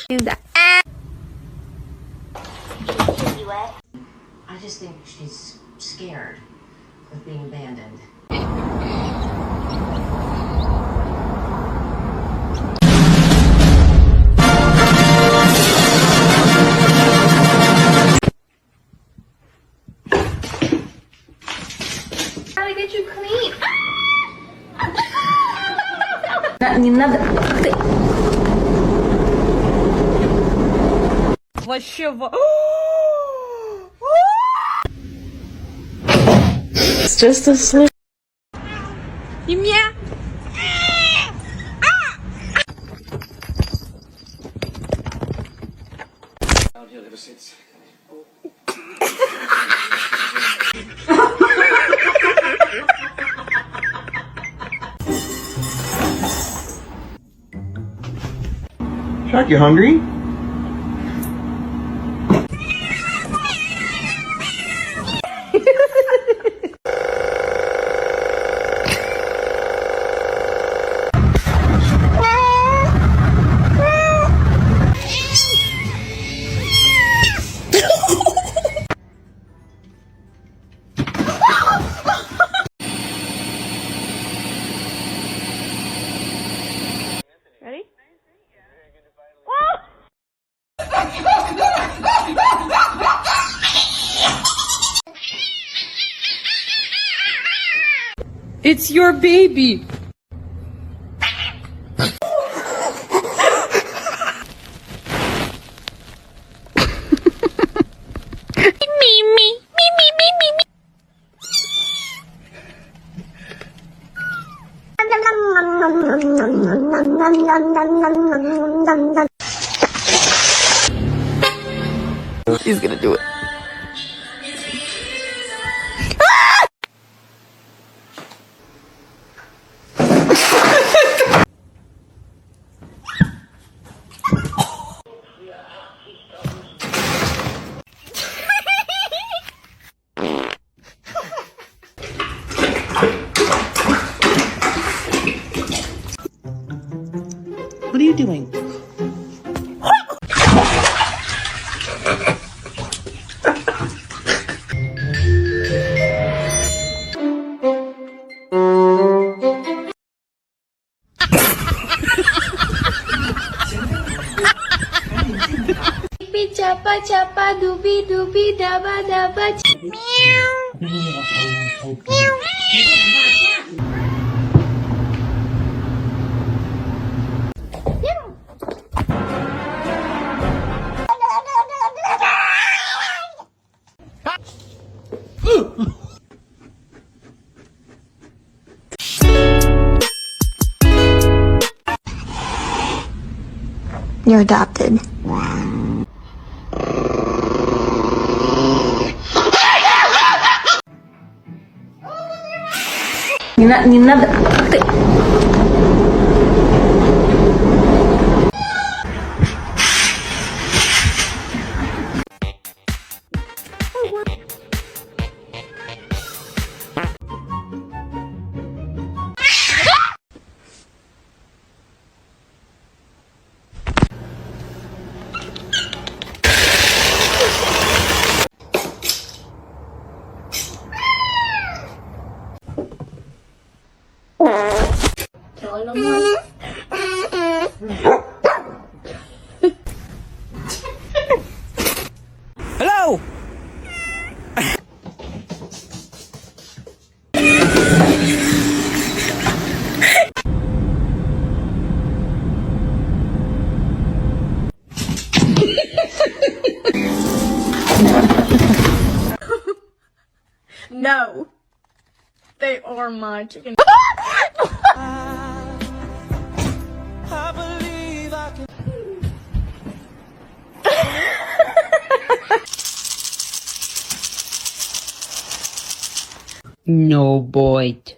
Do that. I just think she's scared of being abandoned. Gotta get you clean. Не надо. Вообще It's just a slip. И мне. Shark, you hungry? Ready? It's your baby. He's gonna do it. What are you doing? Chapa chapa dooby dooby daba daba. Meow. Meow. You're adopted. Не надо. Hello! No. They are my chicken. I believe I can. No bite.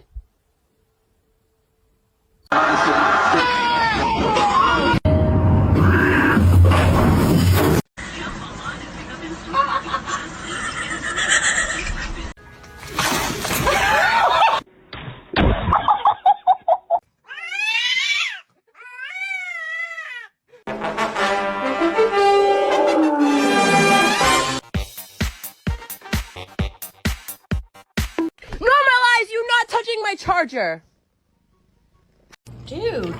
charger. Dude. Okay,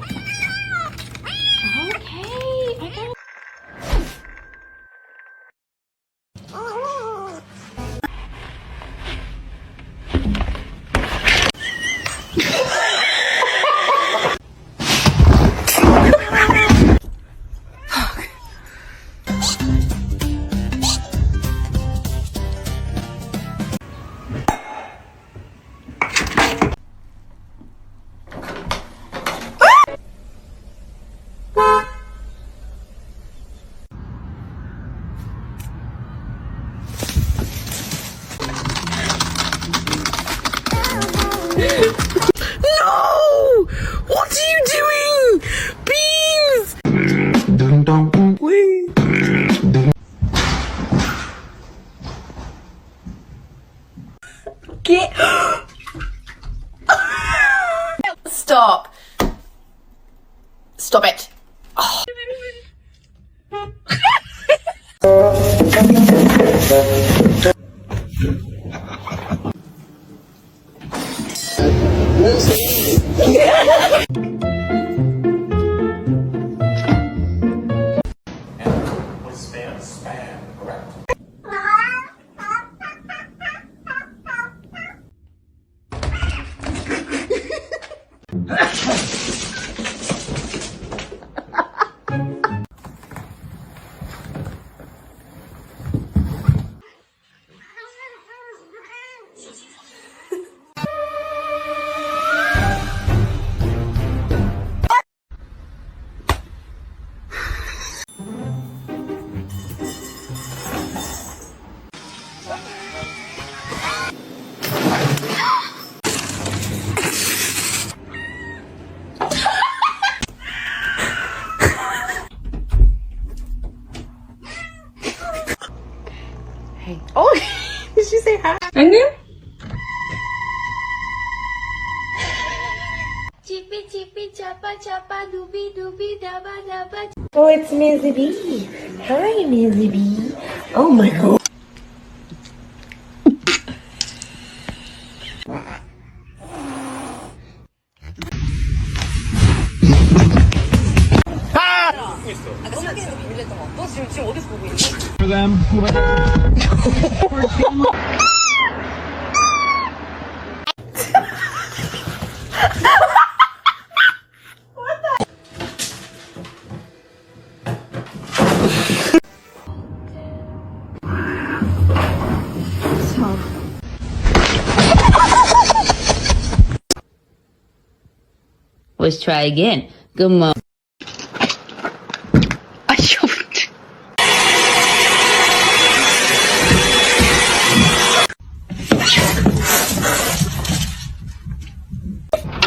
I got. No! What are you doing? Beans! Please. Get. Stop. Stop it. Oh. Oh, did she say hi? And then? Chippy chippy chappa chappa doobie doobie dabba dabba. Oh, it's Mizzy B. Hi, Mizzy B. Oh my god. Let's try again. Good morning.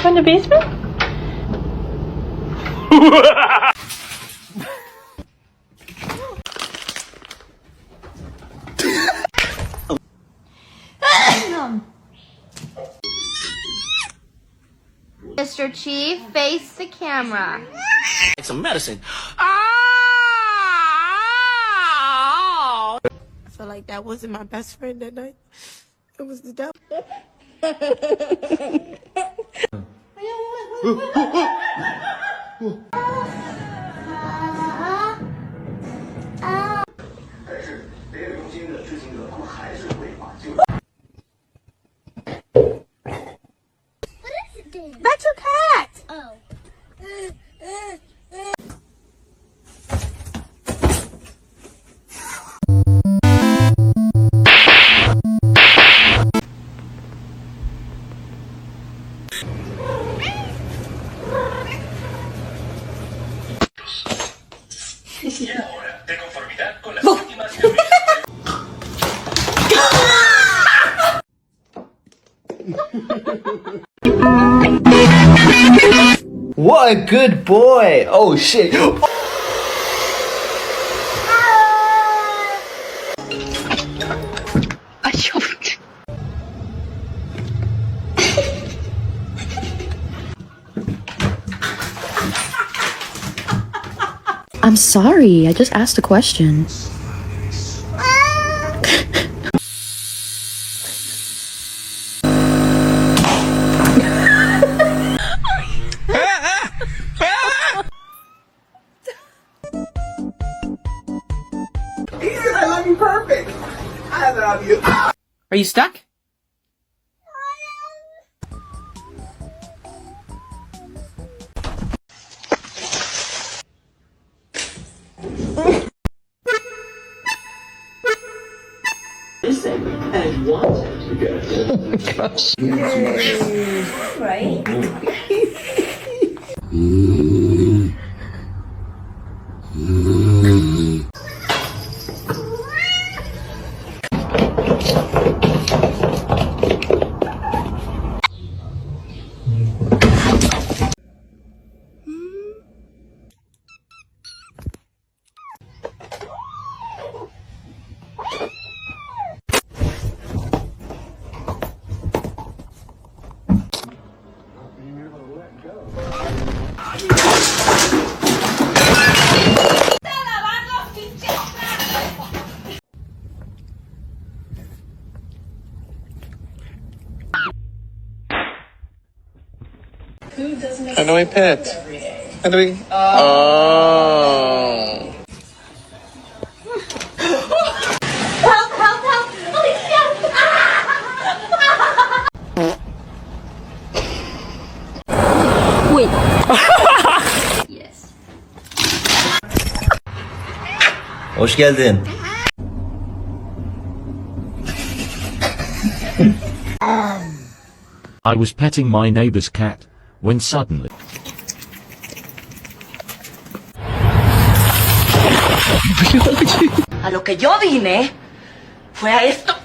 In the basement? Mr. Chief, face the camera. Like some medicine. I feel like that wasn't my best friend that night. It was the devil. That's your cat. Oh. Y ahora, de conformidad con las últimas What a good boy! Oh shit! I'm sorry, I just asked a question. Are you stuck? How do I pet? How do we? Oh. Yes. Hoş geldin. I was petting my neighbor's cat when suddenly A lo que yo vine fue a esto.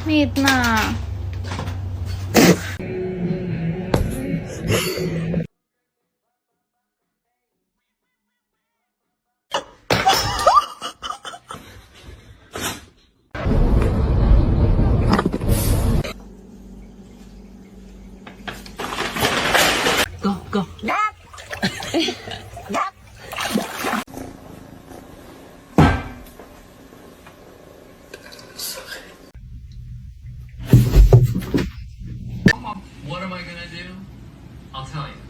Meet na. Go, go. What am I gonna do? I'll tell you.